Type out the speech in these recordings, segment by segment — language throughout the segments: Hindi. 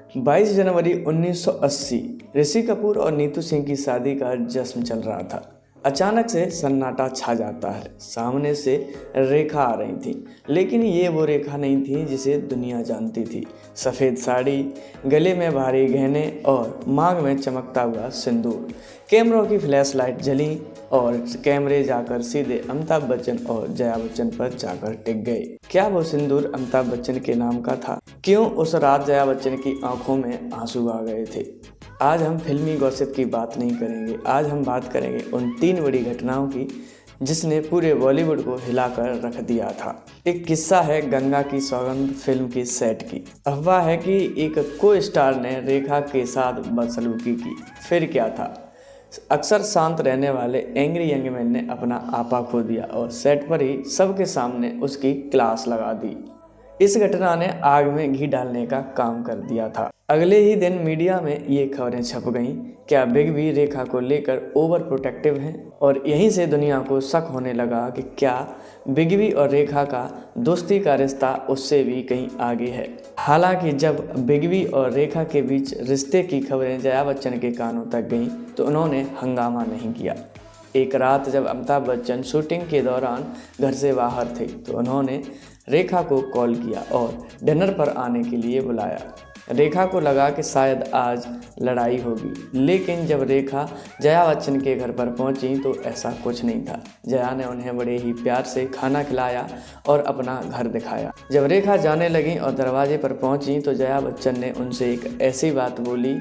22 जनवरी 1980 ऋषि कपूर और नीतू सिंह की शादी का जश्न चल रहा था। अचानक से सन्नाटा छा जाता है। सामने से रेखा आ रही थी, लेकिन ये वो रेखा नहीं थी जिसे दुनिया जानती थी। सफ़ेद साड़ी, गले में भारी गहने और मांग में चमकता हुआ सिंदूर। कैमरों की फ्लैश लाइट जली और कैमरे जाकर सीधे अमिताभ बच्चन और जया बच्चन पर जाकर टिक गए। क्या वो सिंदूर अमिताभ बच्चन के नाम का था? क्यों उस रात जया बच्चन की आंखों में आंसू आ गए थे? आज हम फिल्मी गॉसिप की बात नहीं करेंगे। आज हम बात करेंगे उन 3 बड़ी घटनाओं की जिसने पूरे बॉलीवुड को हिलाकर रख दिया था। एक किस्सा है गंगा की सौगंध फिल्म की सेट की। अफवाह है कि एक को स्टार ने रेखा के साथ बदसलूकी की। फिर क्या था? अक्सर शांत रहने वाले एंग्री यंग मैन ने अपना आपा खो दिया और सेट पर ही सबके सामने उसकी क्लास लगा दी। इस घटना ने आग में घी डालने का काम कर दिया था। अगले ही दिन मीडिया में ये खबरें छप गईं। क्या बिग बी रेखा को लेकर ओवर प्रोटेक्टिव हैं? और यहीं से दुनिया को शक होने लगा कि क्या बिग बी और रेखा का दोस्ती का रिश्ता उससे भी कहीं आगे है। हालांकि जब बिग बी और रेखा के बीच रिश्ते की खबरें जया बच्चन के कानों तक गईं तो उन्होंने हंगामा नहीं किया। एक रात जब अमिताभ बच्चन शूटिंग के दौरान घर से बाहर थे तो उन्होंने रेखा को कॉल किया और डिनर पर आने के लिए बुलाया। रेखा को लगा कि शायद आज लड़ाई होगी, लेकिन जब रेखा जया बच्चन के घर पर पहुंची तो ऐसा कुछ नहीं था। जया ने उन्हें बड़े ही प्यार से खाना खिलाया और अपना घर दिखाया। जब रेखा जाने लगी और दरवाजे पर पहुंची तो जया बच्चन ने उनसे एक ऐसी बात बोली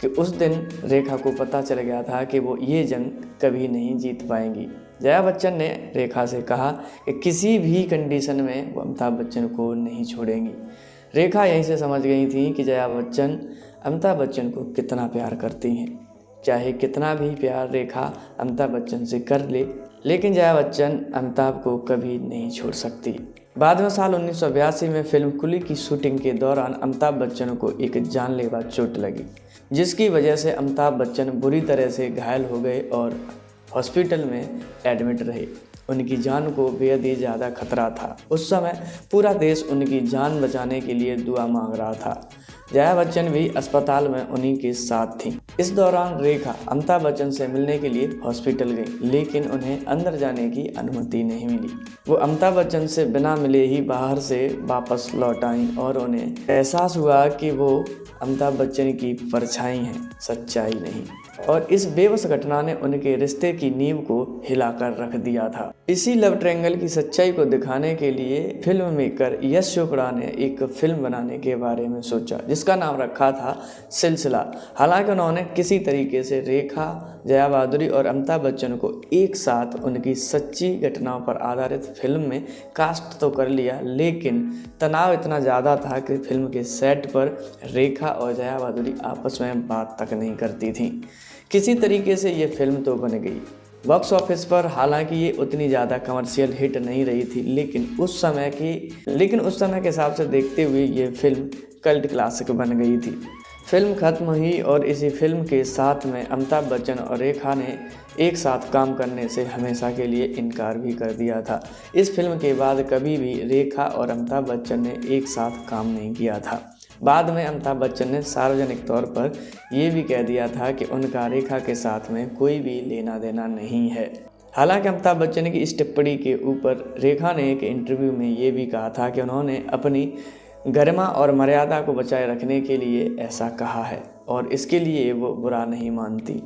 कि उस दिन रेखा को पता चल गया था कि वो ये जंग कभी नहीं जीत पाएंगी। जया बच्चन ने रेखा से कहा कि किसी भी कंडीशन में वो अमिताभ बच्चन को नहीं छोड़ेंगी। रेखा यहीं से समझ गई थी कि जया बच्चन अमिताभ बच्चन को कितना प्यार करती हैं। चाहे कितना भी प्यार रेखा अमिताभ बच्चन से कर ले, लेकिन जया बच्चन अमिताभ को कभी नहीं छोड़ सकती। बाद में साल 1982 में फिल्म कुली की शूटिंग के दौरान अमिताभ बच्चन को एक जानलेवा चोट लगी, जिसकी वजह से अमिताभ बच्चन बुरी तरह से घायल हो गए और हॉस्पिटल में एडमिट रहे। उनकी जान को बेहद ही ज़्यादा खतरा था। उस समय पूरा देश उनकी जान बचाने के लिए दुआ मांग रहा था। जया बच्चन भी अस्पताल में उन्हीं के साथ थीं। इस दौरान रेखा अमिताभ बच्चन से मिलने के लिए हॉस्पिटल गई, लेकिन उन्हें अंदर जाने की अनुमति नहीं मिली। वो अमिताभ बच्चन से बिना मिले ही बाहर से वापस लौट आईं और उन्हें एहसास हुआ कि वो अमिताभ बच्चन की परछाई हैं, सच्चाई नहीं। और इस बेबस घटना ने उनके रिश्ते की नींव को हिलाकर रख दिया था। इसी लव ट्रायंगल की सच्चाई को दिखाने के लिए फिल्म मेकर यश चोपड़ा ने एक फिल्म बनाने के बारे में सोचा, जिसका नाम रखा था सिलसिला। हालांकि उन्होंने किसी तरीके से रेखा, जया बहादुरी और अमिताभ बच्चन को एक साथ उनकी सच्ची घटनाओं पर आधारित फिल्म में कास्ट तो कर लिया, लेकिन तनाव इतना ज़्यादा था कि फिल्म के सेट पर रेखा और जया बहादुरी आपस में बात तक नहीं करती थीं। किसी तरीके से ये फिल्म तो बन गई बॉक्स ऑफिस पर। हालांकि ये उतनी ज़्यादा कमर्शियल हिट नहीं रही थी, लेकिन उस समय के हिसाब से देखते हुए ये फिल्म कल्ट क्लासिक बन गई थी। फिल्म खत्म हुई और इसी फिल्म के साथ में अमिताभ बच्चन और रेखा ने एक साथ काम करने से हमेशा के लिए इनकार भी कर दिया था। इस फिल्म के बाद कभी भी रेखा और अमिताभ बच्चन ने एक साथ काम नहीं किया था। बाद में अमिताभ बच्चन ने सार्वजनिक तौर पर यह भी कह दिया था कि उनका रेखा के साथ में कोई भी लेना देना नहीं है। हालांकि अमिताभ बच्चन की इस टिप्पणी के ऊपर रेखा ने एक इंटरव्यू में ये भी कहा था कि उन्होंने अपनी गरिमा और मर्यादा को बचाए रखने के लिए ऐसा कहा है और इसके लिए वो बुरा नहीं मानती।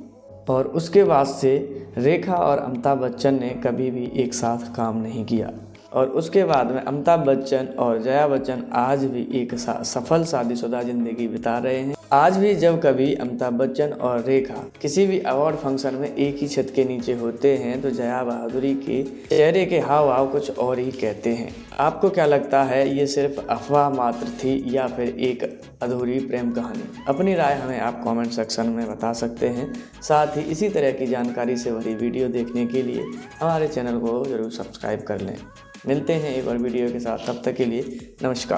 और उसके बाद से रेखा और अमिताभ बच्चन ने कभी भी एक साथ काम नहीं किया। और उसके बाद में अमिताभ बच्चन और जया बच्चन आज भी एक सफल शादीशुदा जिंदगी बिता रहे हैं। आज भी जब कभी अमिताभ बच्चन और रेखा किसी भी अवार्ड फंक्शन में एक ही छत के नीचे होते हैं तो जया बहादुरी के चेहरे के हाव भाव कुछ और ही कहते हैं। आपको क्या लगता है, ये सिर्फ अफवाह मात्र थी या फिर एक अधूरी प्रेम कहानी? अपनी राय हमें आप कमेंट सेक्शन में बता सकते हैं। साथ ही इसी तरह की जानकारी से भरी वीडियो देखने के लिए हमारे चैनल को जरूर सब्सक्राइब कर लें। मिलते हैं एक और वीडियो के साथ, तब तक के लिए नमस्कार।